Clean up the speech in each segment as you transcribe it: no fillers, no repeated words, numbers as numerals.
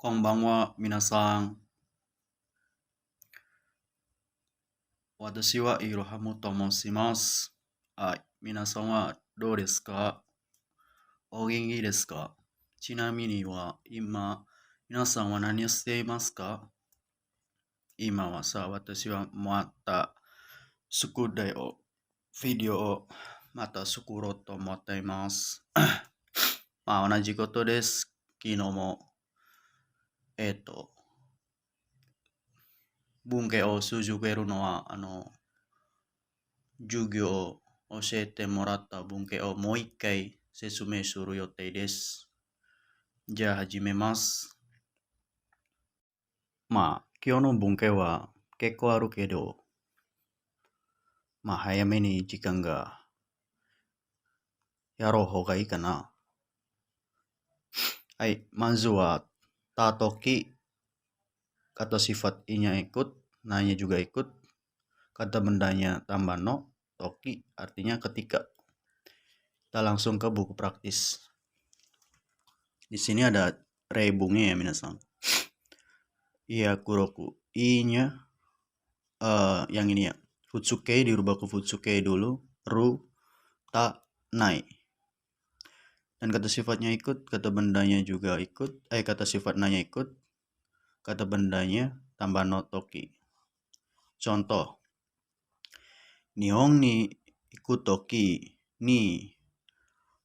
こんばんは、皆さん。私はイロハムと申します。はい、皆さんはどうですか？お元気ですか？ちなみに今、皆さんは何をしていますか？今は私はまた宿題を、ビデオをまた作ろうと思っています。まあ、同じことです。昨日も、文系を続けるのは、授業を教えてもらった文系をもう一回説明する予定です。じゃあ始めます。まあ、今日の文系は結構あるけど、まあ早めに時間がやろう方がいいかな。はい、まずはta toki, kata sifat i-nya ikut, na-nya juga ikut, kata bendanya tambah no, toki artinya ketika. Kita langsung ke buku praktis. Di sini ada reibungnya ya minasan. Iya kuroku. I-nya yang ini ya. Futsuke dirubah ke futsuke dulu. Ru, ta, nai. Dan kata sifatnya ikut, kata bendanya juga ikut. Kata sifat nanya ikut. Kata bendanya tambah no toki. Contoh. Nihon ni ikut toki ni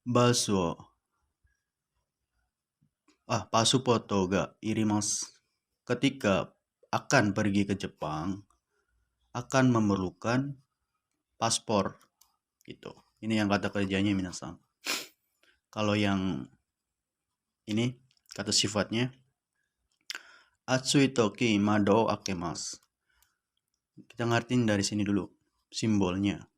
baso pasupoto ga irimasu. Ketika akan pergi ke Jepang, akan memerlukan paspor gitu. Ini yang kata kerjanya minasan. Kalau yang ini kata sifatnya atsui toki mado akemasu. Kita ngertiin dari sini dulu simbolnya.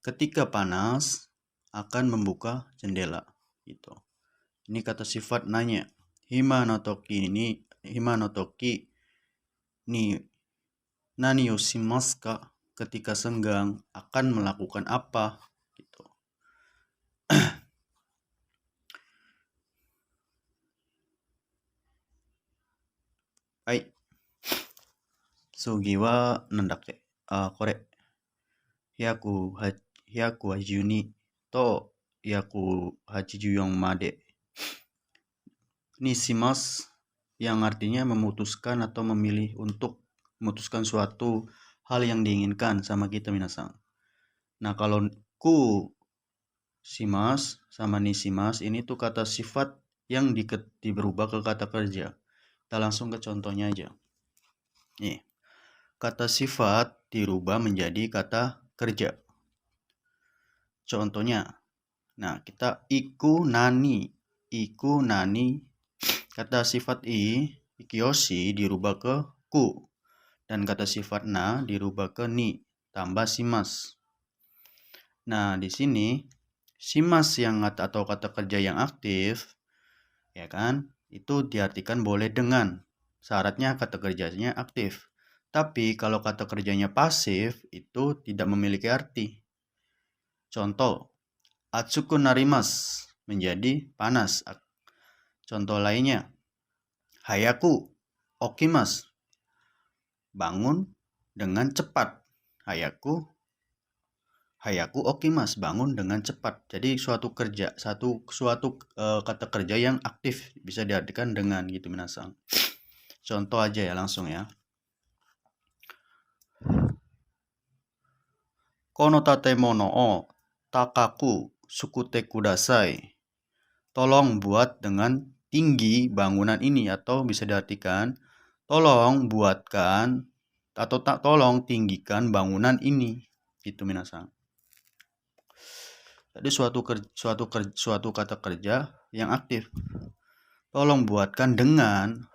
Ketika panas akan membuka jendela gitu. Ini kata sifat nanya. Hima no toki ni nani o shimasu ka? Ketika senggang akan melakukan apa gitu. Hai. Sugi wa nandake? Kore. Hyaku wa juni to hyaku 84 made. Ini shimasu yang artinya memutuskan atau memilih untuk memutuskan suatu hal yang diinginkan sama kita minasan. Nah, kalau ku shimasu sama ni shimasu ini tuh kata sifat yang berubah ke kata kerja. Kita langsung ke contohnya aja. Nih, kata sifat dirubah menjadi kata kerja. Contohnya, nah kita iku nani, kata sifat ikiyoshi dirubah ke ku. Dan kata sifat na dirubah ke ni, tambah shimasu. Nah, di sini shimasu yang atau kata kerja yang aktif, ya kan, itu diartikan boleh dengan. Syaratnya kata kerjanya aktif. Tapi kalau kata kerjanya pasif, itu tidak memiliki arti. Contoh, atsuku narimasu menjadi panas. Contoh lainnya, hayaku okimasu bangun dengan cepat. Hayaku okimasu bangun dengan cepat. Jadi suatu kata kerja yang aktif bisa diartikan dengan gitu minasan. Contoh aja ya langsung ya. Kono tatemono o takaku sukute kudasai. Tolong buat dengan tinggi bangunan ini, atau bisa diartikan tolong buatkan atau tolong tinggikan bangunan ini. Itu minasan. Jadi suatu kata kerja yang aktif. Tolong buatkan dengan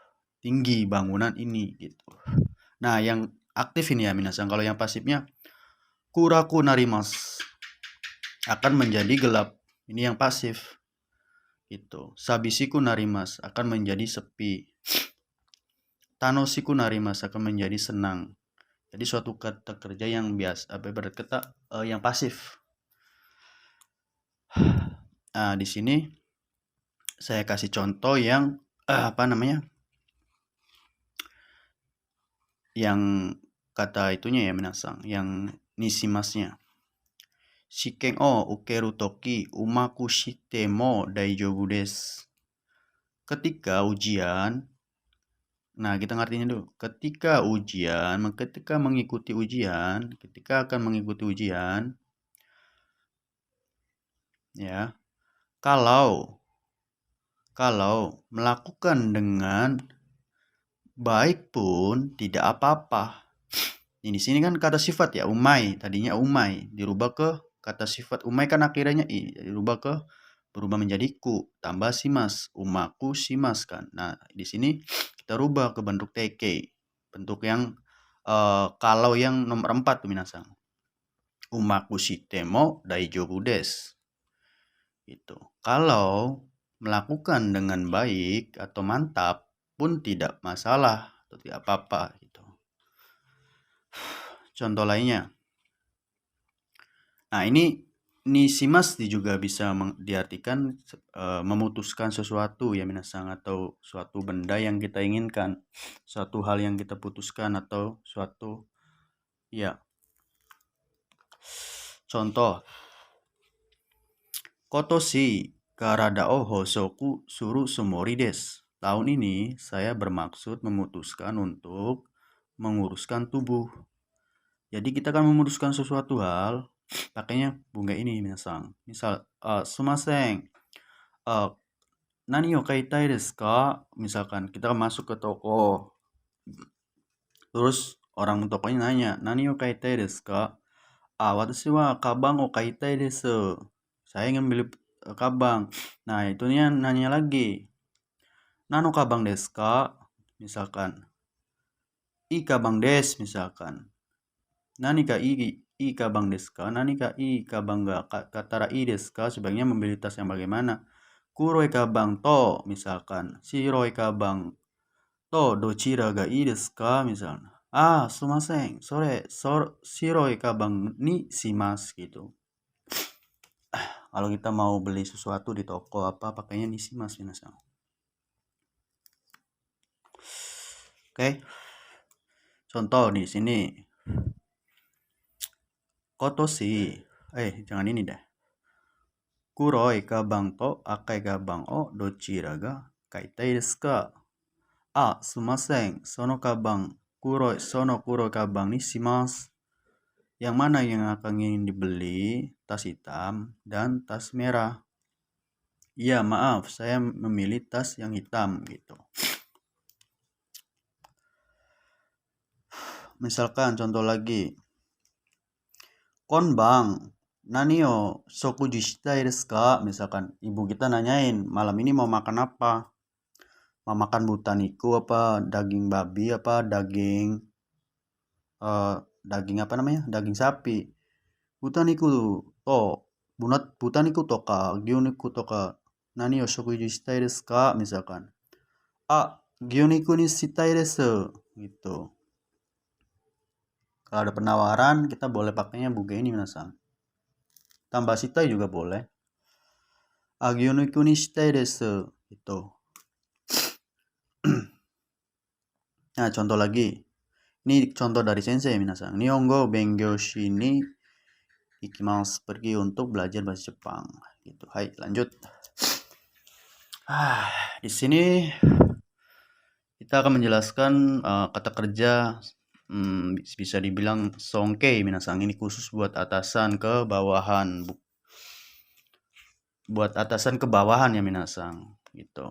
tinggi bangunan ini gitu. Nah, yang aktif ini ya minasan. Kalau yang pasifnya kuraku narimasu akan menjadi gelap. Ini yang pasif. Gitu. Sabishiku narimasu akan menjadi sepi. Tanoshiku narimasu akan menjadi senang. Jadi suatu kata kerja yang biasa, yang pasif. Nah, di sini saya kasih contoh yang yang kata itunya ya minasang, yang nishimasnya. Shiken o ukeru toki umaku shite mo daijoubu desu. Ketika ujian, nah kita ngertinya dulu. Ketika mengikuti ujian, ketika akan mengikuti ujian, ya, kalau melakukan dengan baik pun tidak apa-apa. Ini di sini kan kata sifat ya, umai. Tadinya umai dirubah ke kata sifat. Umai kan akhirnya i, berubah menjadi ku, tambah simas, umaku simas kan. Nah, di sini kita rubah ke bentuk teke. Bentuk yang kalau yang nomor 4 tuh minasang. Umaku shitemo daijoubu desu. Gitu. Kalau melakukan dengan baik atau mantap pun tidak masalah atau tidak apa-apa gitu. Contoh lainnya. Nah, ini nishimas juga bisa diartikan memutuskan sesuatu ya minasang, atau suatu benda yang kita inginkan, suatu hal yang kita putuskan atau suatu ya. Contoh. Kotoshi karada o hosoku suru sumori desu. Tahun ini saya bermaksud memutuskan untuk menguruskan tubuh. Jadi kita kan memutuskan sesuatu hal, pakainya bunga ini minasang. Misal, sumaseng, nani o kaitai desu ka? Misalkan kita masuk ke toko, terus orang tokonya nanya, nani o kaitai desu ka? Watashi wa kabang o kaitai desu. Saya ingin beli kabang. Nah, itunya nanya lagi. Nano kabang desu ka? Misalkan. I kabang desu misalkan. Nani ka i kabang desu ka? Nani ka i kabang ga katara i desu ka? Sebaiknya membeli tas yang bagaimana? Kuroi kabang to misalkan. Shiroi kabang to dochira ga i desu ka? Misalnya. Sumasen. Shiroi kabang ni shimasu gitu. Kalau kita mau beli sesuatu di toko apa, pakainya nishimasu minasang. Oke. Contoh di sini. Kotoshi. Jangan ini dah. Kuroi kabang to akai kabang o dochira ga kaitai desu ka? Sumasen. Sono kuroi kabang ni shimasu. Yang mana yang akan ingin dibeli? Tas hitam dan tas merah. Iya, maaf, saya memilih tas yang hitam gitu. Misalkan contoh lagi. Konbang, nani o shokuji shitai desu ka? Misalkan ibu kita nanyain, malam ini mau makan apa? Mau makan butaniku apa? Daging babi apa? Daging apa namanya? Daging sapi. Butaniku to. Butaniku to ka? Gyuniku to ka? Nani o shokuji shitai desu ka? Misalkan. Gyuniku ni shitai desu. Gitu. Kalau ada penawaran, kita boleh pakainya buge ini minasang. Tambah shitai juga boleh. Gyuniku ni shitai desu. Gitu. Nah, contoh lagi. Ini contoh dari sensei minasang. Nihongo bengyou shi ni ikimasu. Pergi untuk belajar bahasa Jepang. Gitu. Hai, lanjut. Di sini kita akan menjelaskan kata kerja bisa dibilang songkei minasang. Ini khusus buat atasan ke bawahan. Buat atasan ke bawahan ya minasang. Gitu.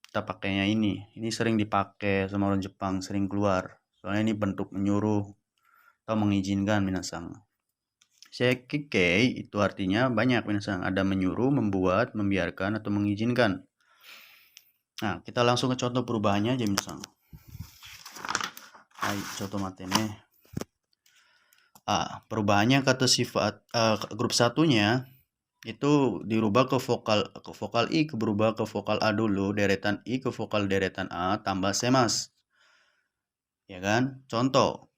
Kita pakainya ini. Ini sering dipakai sama orang Jepang, sering keluar. Soalnya ini bentuk menyuruh atau mengizinkan minasang. Sekikei itu artinya banyak minasang. Ada menyuruh, membuat, membiarkan, atau mengizinkan. Nah, kita langsung ke contoh perubahannya aja minasang. Contoh matene. Perubahannya kata sifat grup satunya itu dirubah ke vokal i berubah ke vokal a dulu, deretan i ke vokal deretan a tambah semas. Ya kan? Contoh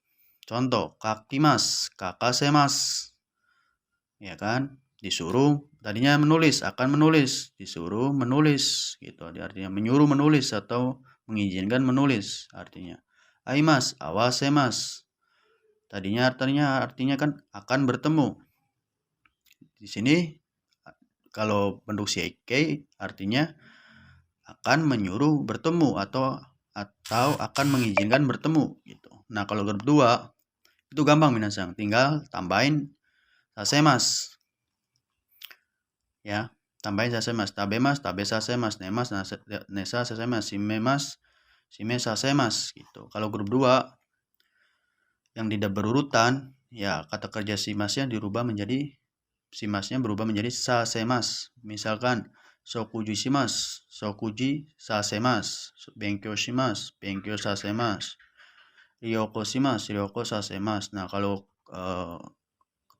kakimas, kakasemas. Ya kan? Disuruh tadinya menulis, akan menulis, disuruh menulis gitu. Artinya menyuruh menulis atau mengizinkan menulis artinya. Aimas, awasemas. Tadinya artinya kan akan bertemu. Di sini kalau bentuk seikei artinya akan menyuruh bertemu atau akan mengizinkan bertemu gitu. Nah, kalau grup 2 itu gampang minasang, tinggal tambahin sasemas. Ya, tambahin sasemas, tabemas, tabe sasemas, nemas, nesa sasemas, simemas, sime sasemas gitu. Kalau grup 2 yang tidak berurutan, ya kata kerja simasnya berubah menjadi sasemas. Misalkan sokuji shimasu, sokuji sasemas, benkyou shimasu, benkyou sasemas, ryoko shimasu, ryoko sasemas. Nah, kalau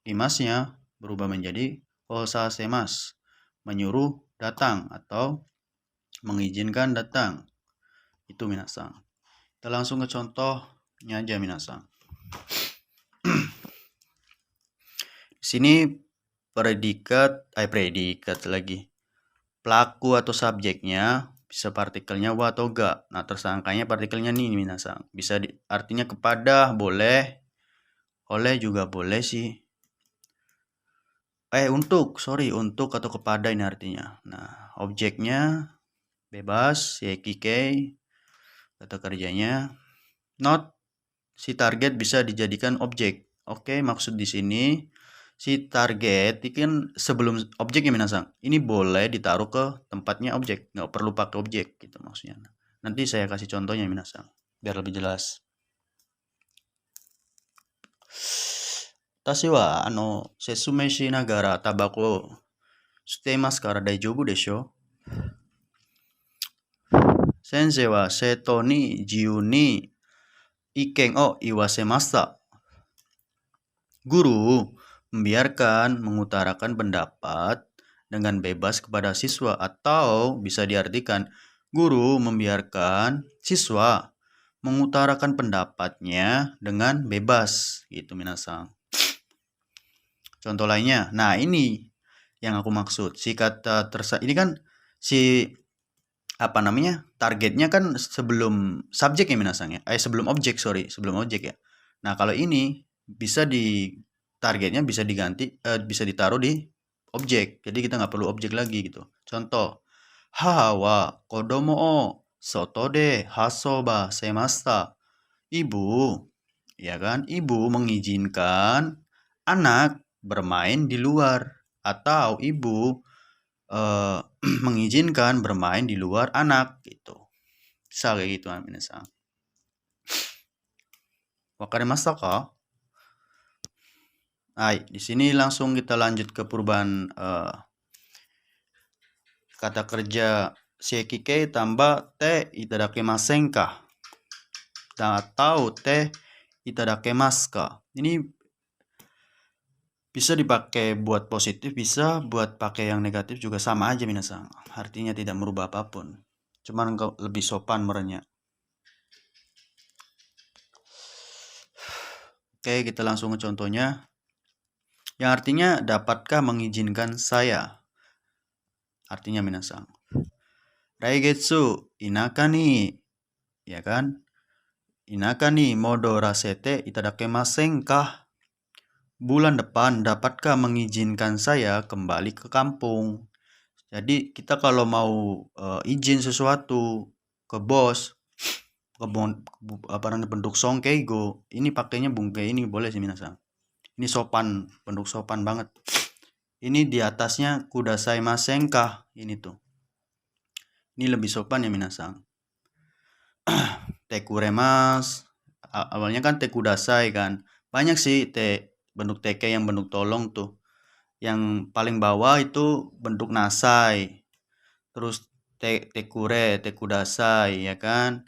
imasnya berubah menjadi osasemas, menyuruh datang atau mengizinkan datang. Itu minasang. Kita langsung ke contohnya aja minasang. Di sini predikat lagi. Pelaku atau subjeknya bisa partikelnya wa atau ga. Nah, tersangkanya partikelnya nih minasang. Bisa artinya kepada boleh, oleh juga boleh sih. Untuk atau kepada ini artinya. Nah, objeknya bebas, seikei, kata kerjanya. Not, si target bisa dijadikan objek. Oke, maksud di sini si target ini kan sebelum objeknya minasang, ini boleh ditaruh ke tempatnya objek, nggak perlu pakai objek gitu maksudnya. Nanti saya kasih contohnya minasang biar lebih jelas. Tashi wa sesumei shinagara tabako shiteimasu kara daijoubu desho? Sensei wa seito ni jiyuu ni iken o iwasemashita. Guru membiarkan mengutarakan pendapat dengan bebas kepada siswa, atau bisa diartikan guru membiarkan siswa mengutarakan pendapatnya dengan bebas gitu minasang. Contoh lainnya, nah ini yang aku maksud, si kata ini kan si targetnya kan sebelum subjek ya minasang ya, sebelum objek ya. Nah, kalau ini bisa targetnya bisa diganti, bisa ditaruh di objek, jadi kita nggak perlu objek lagi gitu. Contoh, haha wa kodomo o soto de hasoba semasta. Ibu, ya kan, ibu mengizinkan anak bermain di luar, atau ibu mengizinkan bermain di luar anak gitu. Bisa kayak gitu minasang. Wakarimashita ka? Di sini langsung kita lanjut ke perubahan kata kerja seikei tambah te itadakimasen ka atau te itadakimasu ka. Ini bisa dipakai buat positif, bisa buat pakai yang negatif juga, sama aja minasang. Artinya tidak merubah apapun. Cuman lebih sopan merenya. Oke, kita langsung ke contohnya. Yang artinya, dapatkah mengizinkan saya? Artinya minasang. Raigetsu inaka ni, ya kan? Inaka ni modorasete itadakemasen ka? Bulan depan dapatkah mengizinkan saya kembali ke kampung? Jadi kita kalau mau izin sesuatu ke bos, ke bentuk songkeigo, ini pakainya bungkei ini boleh sih minasang. Ini sopan, bentuk sopan banget. Ini di atasnya kudasaimasen ka, ini tuh. Ini lebih sopan ya minasang. Tekuremas, awalnya kan tekudasai kan. Banyak sih bentuk teke yang bentuk tolong tuh. Yang paling bawah itu bentuk nasai. Terus tekure, tekudasai ya kan.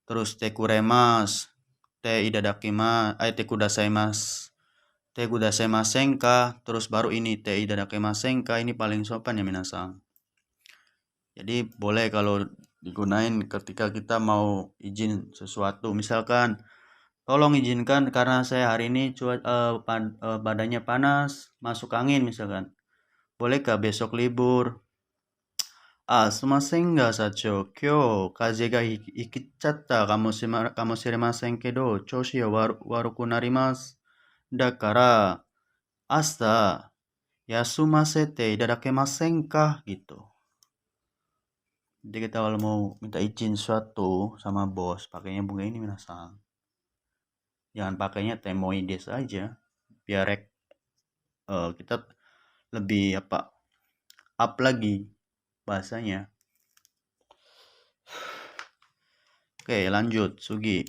Terus tekuremas, tekudasaimasu, tekudasaimasen ka, terus baru ini itadakimasen ka, ini paling sopan ya minasang. Jadi boleh kalau digunain ketika kita mau izin sesuatu. Misalkan, tolong izinkan karena saya hari ini badannya panas, masuk angin misalkan. Bolehkah besok libur? Sumasen ga Sacho, kyou kaze ga ikichatta kamoshimasen kedo, choushi wa waruku narimasu. Dakara, asta yasumasete itadakemasen ka? Gitu. Jadi kita kalau mau minta izin suatu sama bos, pakainya bunga ini minasang. Jangan pakainya temoides aja, biar kita lebih up lagi bahasanya. Oke, lanjut Sugi.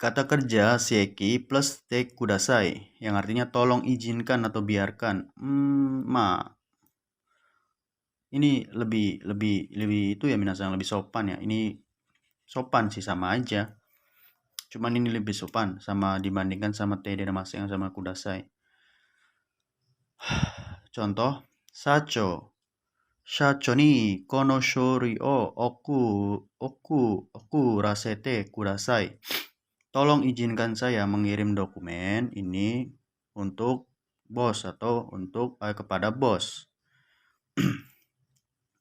Kata kerja seiki plus te kudasai, yang artinya tolong izinkan atau biarkan. Ini lebih itu ya minasang, lebih sopan ya. Ini sopan sih, sama aja. Cuman ini lebih sopan sama dibandingkan sama te masing sama kudasai. Contoh, Sacho. Shacho ni kono shori o oku rasete kudasai. Tolong izinkan saya mengirim dokumen ini untuk bos atau untuk kepada bos.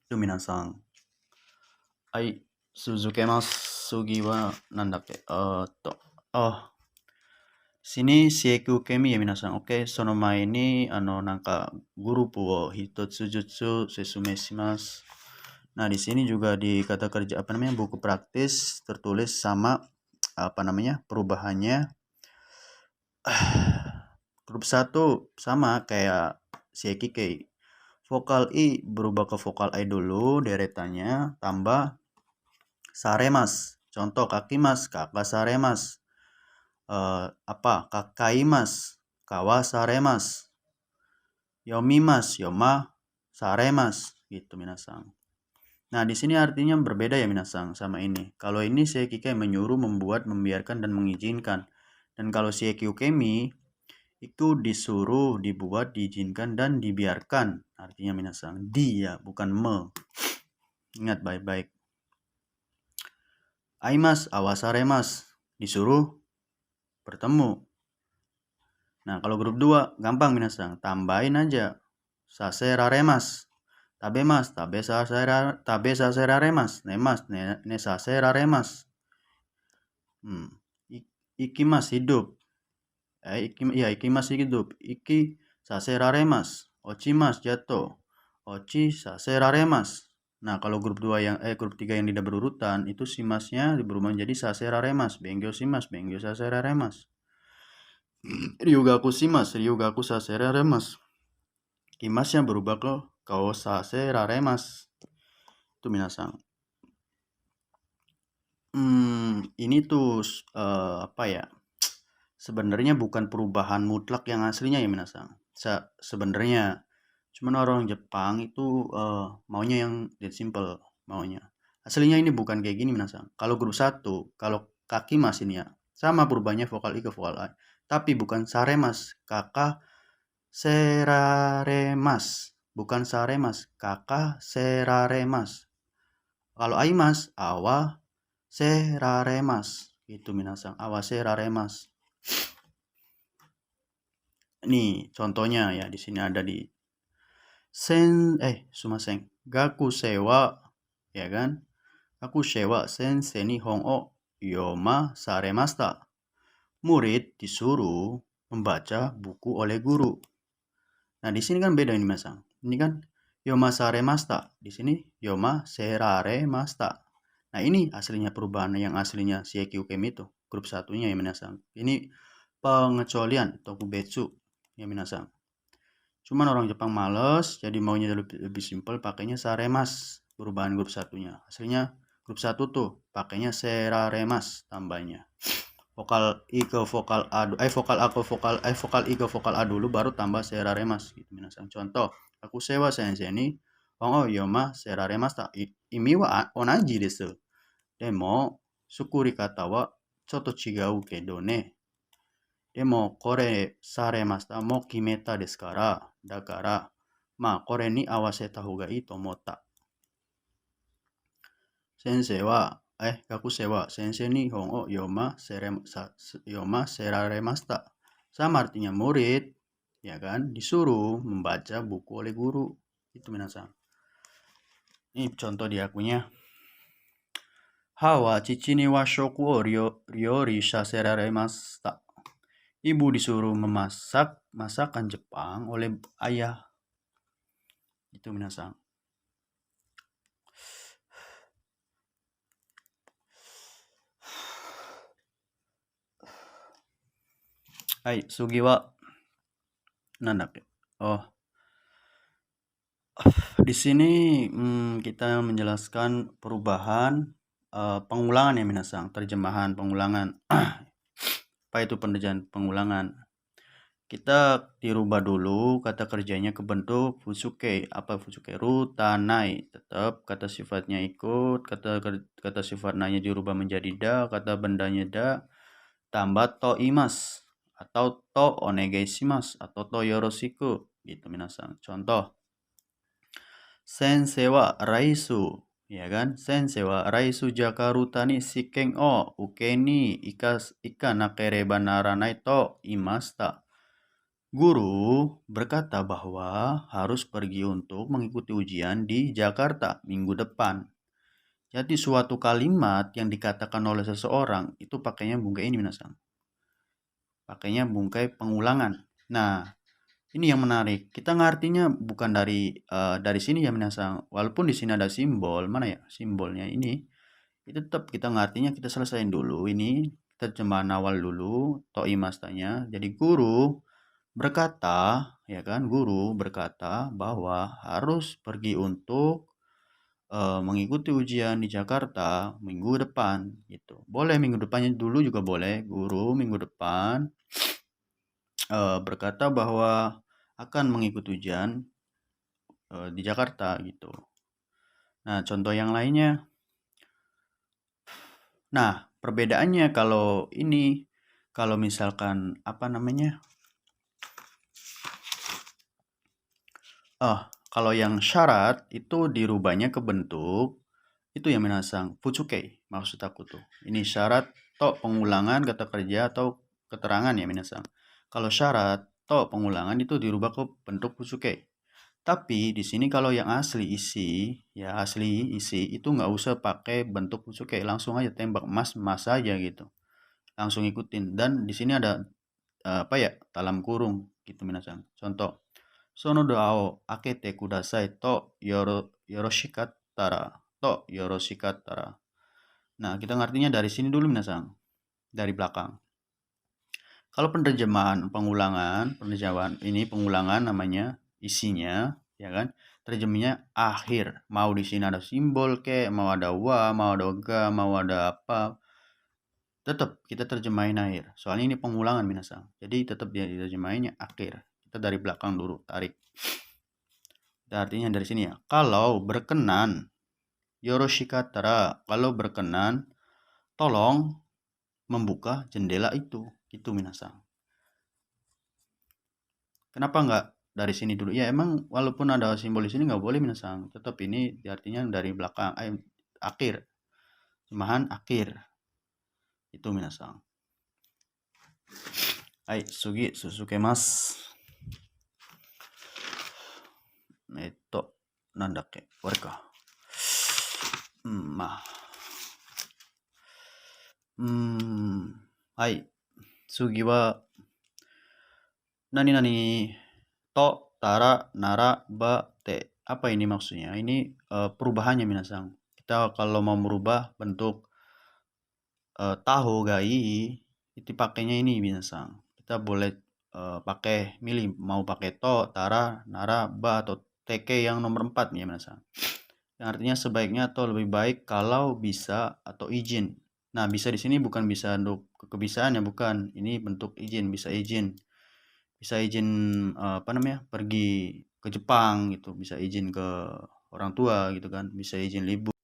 Itu minasang. Ai suzukemasu. Sugi wa nandakke? Sini sieku kemi ya minasang. Oke, sono mae ni nanka gurupu wo hitotsu jutsu sesume shimasu. Nah, di sini juga di kata kerja buku praktis tertulis sama perubahannya. Grup 1 sama kayak sieki kei. Vokal i berubah ke vokal i dulu deretannya, tambah saremas. Contoh kakimas, kakak saremas. Kakaimas, kawa saremas. Yomimas, yoma saremas, gitu minasang. Nah, di sini artinya berbeda ya minasang sama ini. Kalau ini seiki menyuruh, membuat, membiarkan dan mengizinkan. Dan kalau seiki ukemi itu disuruh, dibuat, diizinkan dan dibiarkan. Artinya minasang dia, bukan me. Ingat baik-baik. Aimas, awasaremas, disuruh bertemu. Nah, kalau grup 2 gampang minasang, tambahin aja. Saseraremas, tabemas, tabesaseraremas, nemas, nesaseraremas. Ikimas hidup. Ikimas hidup. Iki saseraremas. Ochimas jatuh. Ochi saseraremas. Nah, kalau grup 3 yang tidak berurutan, itu simasnya berubah menjadi saseraremas. Bengyo simas, bengyo saseraremas. Ryugaku simas, ryugaku saseraremas. Kimasnya berubah ke kao saseraremas. Itu minasang. Ini tuh sebenarnya bukan perubahan mutlak yang aslinya ya minasang. Sebenarnya cuman orang Jepang itu maunya yang dead simple maunya. Aslinya ini bukan kayak gini minasang. Kalau grup 1, kalau kaki mas ini ya sama perubahannya vokal i ke vokal a. Tapi bukan saremas, kakak seraremas. Bukan saremas, kakak seraremas. Kalau aimas, awa seraremas. Itu minasang, awa seraremas. Nih contohnya ya, di sini ada di sumasen. Gaku sewa, ya kan? Gaku sewa sensei ni hon o yoma saremasta. Murid disuruh membaca buku oleh guru. Nah, di sini kan beda ini masang. Ini kan yoma saremasta. Di sini yoma seraremasta. Nah, ini aslinya perubahan yang aslinya seiki ukemi itu. Grup 1-nya ya minasang. Ini pengecualian tokubetsu ya minasang. Cuman orang Jepang males, jadi maunya lebih simpel, pakainya saremas. Perubahan grup 1-nya. Aslinya grup 1 tuh pakainya seraremas tambahnya. Vokal i ke vokal a, vokal i ke vokal a dulu baru tambah seraremas gitu minasang. Contoh, aku sewa sensei ni o yoma seraremas ta imi wa onaji desu. Demo sukuri kata wa chotto chigau kedo ne. Demo kore saremasta mo kimeta desu kara. Dakara kore ni awaseta hou ga ii to omotta. Sensei wa gaku sewa sensei ni hon o yoma seraremasta. Sama artinya murid ya kan, disuruh membaca buku oleh guru. Itu minasang. Ini contoh di akunya. Hawa chichi ni wa shoku o ryori saseraremashita. Ibu disuruh memasak masakan Jepang oleh ayah. Itu minasang. Hai, sugi wa nandake. Oh, di sini kita menjelaskan perubahan pengulangan ya minasang, terjemahan pengulangan. Apa itu pengulangan? Kita dirubah dulu kata kerjanya ke bentuk fusuke. Apa fusuke? Rutanai. Tetap kata sifatnya ikut, kata sifat nanya dirubah menjadi da, kata bendanya da, tambah to imas atau to onegaishimasu atau to yoroshiku. Gitu minasang. Contoh. Sensei wa raisu, ya kan? Sensei wa raisu jakaruta ni shiken o uke ni ikanakereba naranai to imashita. Guru berkata bahwa harus pergi untuk mengikuti ujian di Jakarta minggu depan. Jadi suatu kalimat yang dikatakan oleh seseorang itu pakainya bungkai ini minasang. Pakainya bungkai pengulangan. Nah, ini yang menarik. Kita ngartinya bukan dari sini ya minasang. Walaupun di sini ada simbol, mana ya simbolnya ini. Itu tetap kita ngartinya kita selesaiin dulu ini. Kita terjemahan awal dulu, to imastanya. Jadi guru berkata, ya kan, guru berkata bahwa harus pergi untuk mengikuti ujian di Jakarta minggu depan gitu. Boleh minggu depannya dulu juga boleh. Guru minggu depan berkata bahwa akan mengikuti ujian di Jakarta gitu. Nah, contoh yang lainnya. Nah, perbedaannya kalau ini, kalau misalkan apa namanya? Kalau yang syarat itu dirubahnya ke bentuk itu yang minasang futsukei maksud aku tuh. Ini syarat to pengulangan kata kerja atau keterangan ya minasang. Kalau syarat to pengulangan itu dirubah ke bentuk futsukei. Tapi di sini kalau yang asli isi itu nggak usah pakai bentuk futsukei, langsung aja tembak mas aja gitu. Langsung ikutin dan di sini ada apa ya dalam kurung gitu minasang. Contoh. Sono doa o akete kudasai to yoroshikattara to yoroshikattara. Nah, kita ngartinya dari sini dulu minasang. Dari belakang. Kalau penerjemahan pengulangan namanya isinya, ya kan? Terjemahnya akhir. Mau di sini ada simbol ke, mau ada wa, mau ada ga, mau ada apa. Tetap kita terjemahin akhir. Soalnya ini pengulangan minasang. Jadi tetap dia diterjemahinnya akhir. Kita dari belakang dulu tarik. Artinya dari sini ya. Kalau berkenan, yoroshikattara, kalau berkenan, tolong membuka jendela itu. Itu minasang. Kenapa nggak dari sini dulu? Ya emang walaupun ada simbol di sini nggak boleh minasang. Tetap ini artinya dari belakang, akhir. Terjemahan akhir. Itu minasang. Hai, sugi susukemasu. なんだっけ終わりか。まあ。はい。次は、何々to, tara, nara, ba, te. Apa ini maksudnya? Ini perubahannya minasang. Kita kalau mau merubah bentuk tahu gai, itu pakainya ini minasang. Kita boleh pakai milih mau pakai to, tara, nara, ba atau teke yang nomor 4 ya minasang. Yang artinya sebaiknya atau lebih baik kalau bisa atau izin. Nah, bisa di sini bukan bisa untuk kebisaan ya, bukan. Ini bentuk izin, bisa izin. Bisa izin pergi ke Jepang gitu, bisa izin ke orang tua gitu kan, bisa izin libur.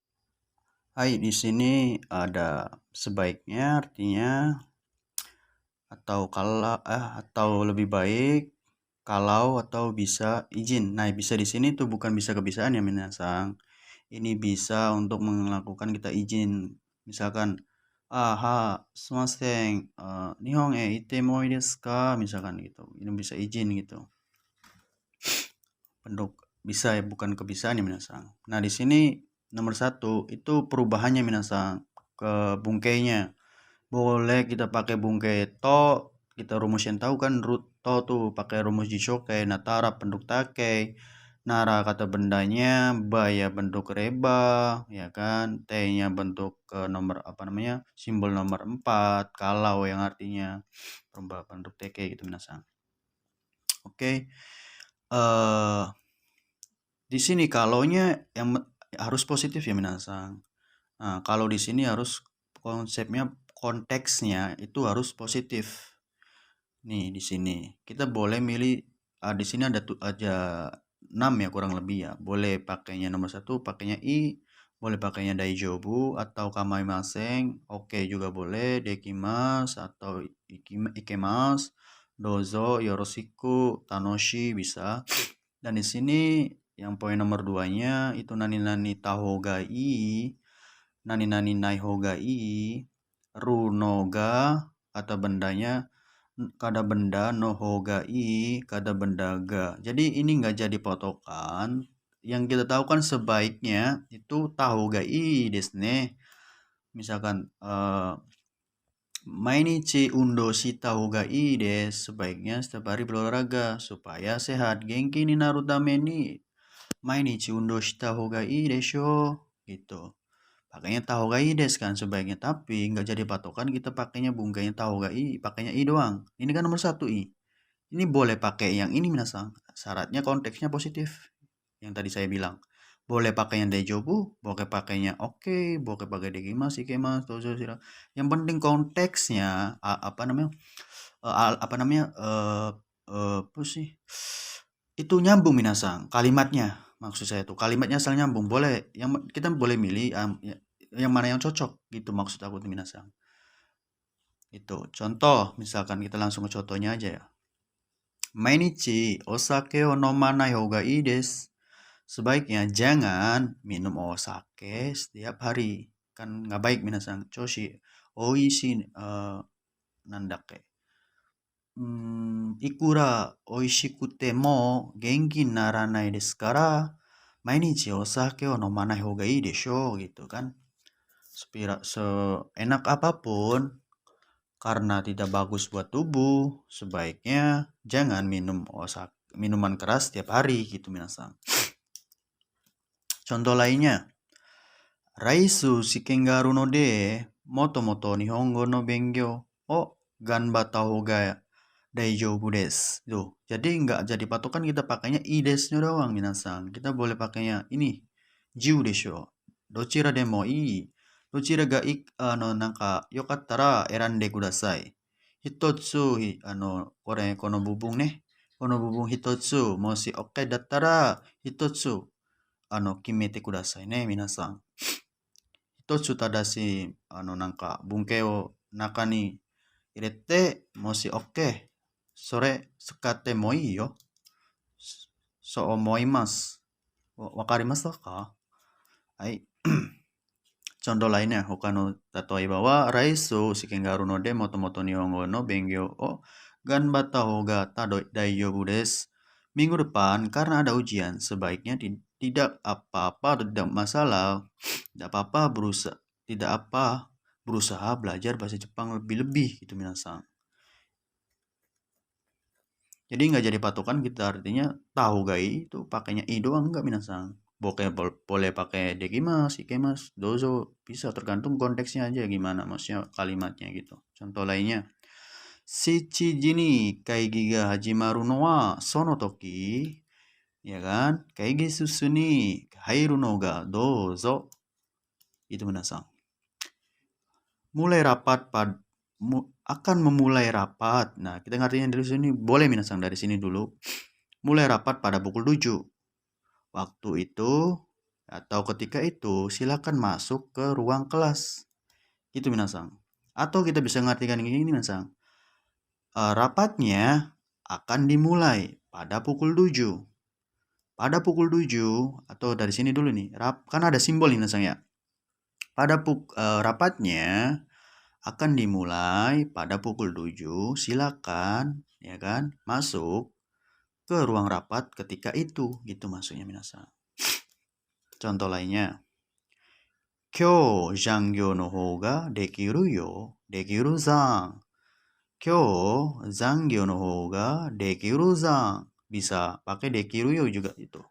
Hai, di sini ada sebaiknya artinya atau lebih baik kalau atau bisa izin. Nah, bisa di sini tuh bukan bisa kebisaan ya minasang. Ini bisa untuk melakukan kita izin. Misalkan sumasen, Nihon ite mo ii desu ka? Misalkan gitu. Ini bisa izin gitu. Bentuk bisa ya, bukan kebisaan ya minasang. Nah, di sini nomor 1 itu perubahannya minasang ke bungkainya. Boleh kita pakai bungkai to, kita rumus yang tahu kan root to tuh pakai rumus Jishokai, natara bentuk take, nara kata bendanya, ba ya bentuk reba, ya kan, t-nya bentuk nomor apa namanya, simbol nomor 4, kalau yang artinya bentuk teke gitu minasang. Oke. Di sini kalaunya yang harus positif ya minasang. Nah, kalau di sini harus konsepnya, konteksnya itu harus positif. Nih di sini kita boleh milih, di sini ada aja 6 ya kurang lebih ya. Boleh pakainya nomor 1 pakainya i, boleh pakainya daijobu atau kamaimasen, oke juga boleh, dekimasu atau ikemasu, dozo, yoroshiku, tanoshi bisa. Dan di sini yang poin nomor 2-nya itu nani-nani tahoga ii, nani-nani nai hoga ii, runoga kata bendanya, kada benda no hoga ii, kada benda ga. Jadi ini nggak jadi patokan. Yang kita tahu kan sebaiknya itu tahoga ii desu ne. Misalkan mainichi undo shita hoga ii desu, sebaiknya setiap hari berolahraga supaya sehat. Genki ni naru tame ni mainichi undo shita hoga ii desho gitu. Pakainya tahoga ii desu kan sebaiknya, tapi nggak jadi patokan kita pakainya bungkainya tahoga ii, pakainya i doang. Ini kan nomor 1 i. Ini boleh pakai yang ini minasang. Syaratnya konteksnya positif. Yang tadi saya bilang. Boleh pakai yang daijobu, boleh pakainya oke, boleh pakai dekimasu, ikemasu, dozo, shira. Yang penting konteksnya apa namanya? Apa sih? Itu nyambung minasang, kalimatnya. Maksud saya tuh kalimatnya asal nyambung. Boleh yang kita boleh milih yang mana yang cocok gitu maksud aku tuh minasang. Itu contoh, misalkan kita langsung ke contohnya aja ya. Mainichi osake o nomanai houga ii desu. Sebaiknya jangan minum osake setiap hari. Kan nggak baik minasang. Choshi oishi nandake. Ikura oishikute mo genki naranai desu kara, mainichi osake o nomanai houga ii desho gitu kan. Seenak apapun, karena tidak bagus buat tubuh, sebaiknya jangan minum minuman keras setiap hari gitu minasang. Contoh lainnya, Raisu shikengaru no de moto-moto nihongo no bengyou o ganbatta houga daijoubu desu. Tuh, jadi nggak jadi patokan kita pakainya i desu doang minasang. Kita boleh pakainya ini, jiu desho. Dochira demo ii. Dochira ga yokattara erande kudasai. Hitotsu, kono bubung ne. Kono bubung hitotsu, moshi oke dattara, hitotsu, kimete kudasai ne, minasang. Hitotsu tadashi, bunkei o naka ni irete, moshi oke, sore tsukatte mo ii yo. So omoimasu. Wakarimasu ka? Hai. Contoh lainnya, hoka no tatoi wa raisu shikengaru no de moto-moto nihongo no bengyou o ganbatta houga daijoubu desu. Minggu depan karena ada ujian, sebaiknya tidak apa-apa, tidak masalah, tidak apa berusaha belajar bahasa Jepang lebih-lebih gitu minasang. Jadi nggak jadi patokan kita artinya tahu gai itu pakainya i doang nggak minasang. Boleh pakai dekimasu, ikemasu, dozo, bisa tergantung konteksnya aja gimana maksudnya kalimatnya gitu. Contoh lainnya, shichiji ni kaigi ga hajimaru no wa sono toki, ya kan? Kaigi susu ni hairu no ga dozo. Itu minasang. Mulai rapat akan memulai rapat. Nah, kita ngertinya dari sini boleh minasang dari sini dulu. Mulai rapat pada pukul 7. Waktu itu atau ketika itu silakan masuk ke ruang kelas. Itu minasang. Atau kita bisa ngartikan gini minasang. Rapatnya akan dimulai pada pukul 7. Pada pukul 7 atau dari sini dulu nih. Kan ada simbol nih minasang ya. Pada rapatnya akan dimulai pada pukul 7. Silakan, ya kan, masuk ke ruang rapat ketika itu, gitu maksudnya minasan. Contoh lainnya, kyou jangyou no hou ga dekiru yo, dekiru zan. Kyou zangyou no hou ga dekiru zan. Bisa pakai dekiru yo juga itu.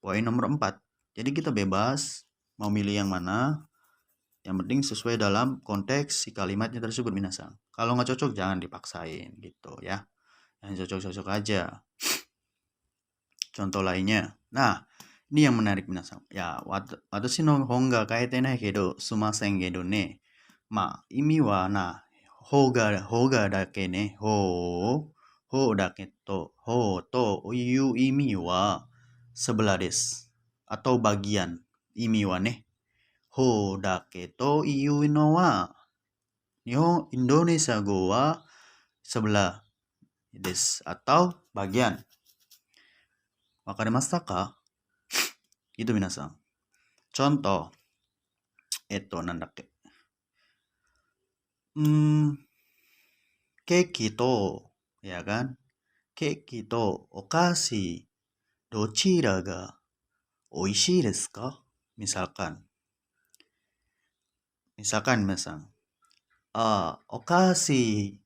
Poin nomor 4. Jadi kita bebas mau milih yang mana. Yang penting sesuai dalam konteks si kalimatnya tersebut minasan. Kalau nggak cocok jangan dipaksain gitu ya. Yang cocok-cocok aja. Contoh lainnya. Nah, ini yang menarik minasan. Ya, watashi no hon ga kaete nai kedo sumasen kedo ne. Imi wa ho ga dake ne. Ho dake to. Ho to yu imi wa sebelah desu. Atau bagian. Imi wa ne. Ho dake to iu no wa Nihon Indonesia go wa sebelah desu atau bagian. Wakarimashita ka? Itu minasan. Contoh. Nandakke. Keki to, ya kan? Keki to okashi dochira ga oishii desu ka? Misalkan minasan. Okashi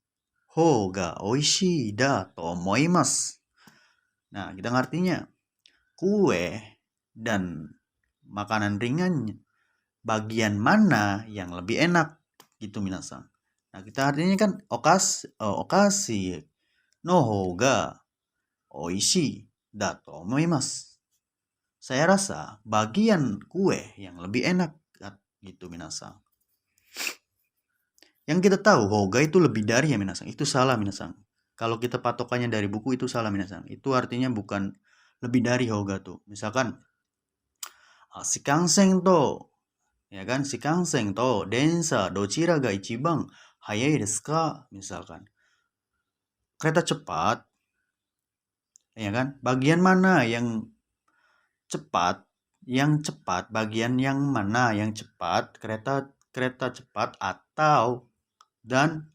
hou ga oishii da to omoimasu. Nah, kita ngartinya kue dan makanan ringan bagian mana yang lebih enak gitu minasan. Nah, kita artinya kan okashi no hou ga oishii da to omoimasu. Saya rasa bagian kue yang lebih enak gitu minasan. Yang kita tahu hoga itu lebih dari ya minasan. Itu salah minasan. Kalau kita patokannya dari buku itu salah minasan. Itu artinya bukan lebih dari hoga tuh. Misalkan shikansen to, ya kan, shikansen to densa dochira ga ichiban hayai desu ka? Misalkan kereta cepat, ya kan, bagian mana yang cepat? Yang cepat, bagian yang mana yang cepat? Kereta cepat atau dan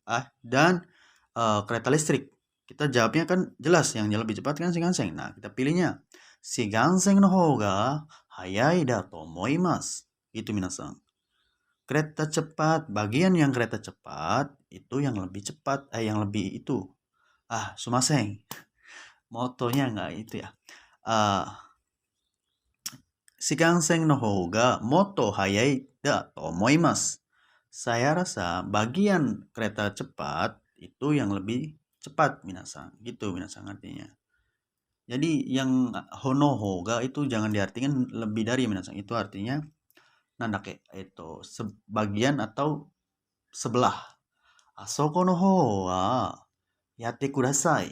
kereta listrik. Kita jawabnya kan jelas yang lebih cepat kan Shinkansen. Nah, kita pilihnya Shinkansen no hou ga hayai da to omoimasu. Itu minasan. Kereta cepat, bagian yang kereta cepat itu yang lebih cepat, yang lebih itu. Sumasen. Motonya enggak itu ya. Shinkansen no hou ga motto hayai da to omoimasu. Saya rasa bagian kereta cepat itu yang lebih cepat minasan. Gitu minasan artinya. Jadi yang hono hoga itu jangan diartikan lebih dari minasan. Itu artinya nandakke itu sebagian atau sebelah. Asoko no hou wa yatte kudasai.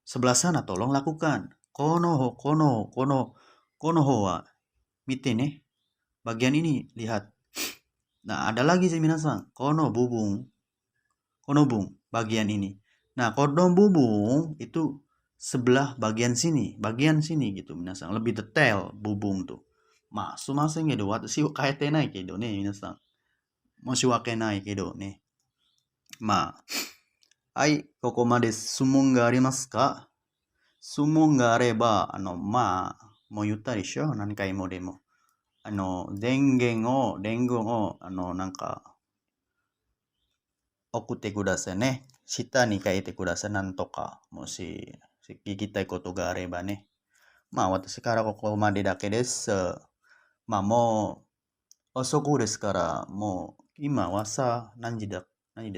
Sebelah sana tolong lakukan. Kono hou wa mite ne. Bagian ini lihat. Nah, ada lagi sih minasan. Kono bubung, bagian ini. Nah, kono bubung itu sebelah bagian sini gitu minasan. Lebih detail bubung tuh. Sumasen kedo watashi wa kaete nai kedo ne minasan. Moshiwake nai kedo ne. Hai, koko made sumon ga arimasu ka? Sumon ga areba, mo yutta desho, nankai mo demo. 電源を送ってくださいね。下に書いてください。なんとか。もし聞きたいことがあればね。私からここまでだけです。もう遅くですから、もう今は何時で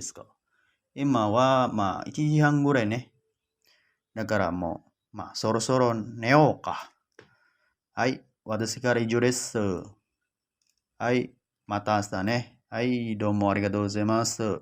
すか？今は1時半ぐらいね。だからもう、そろそろ寝ようか。はい。私から以上です。はい。また明日ね。はい。どうもありがとうございます。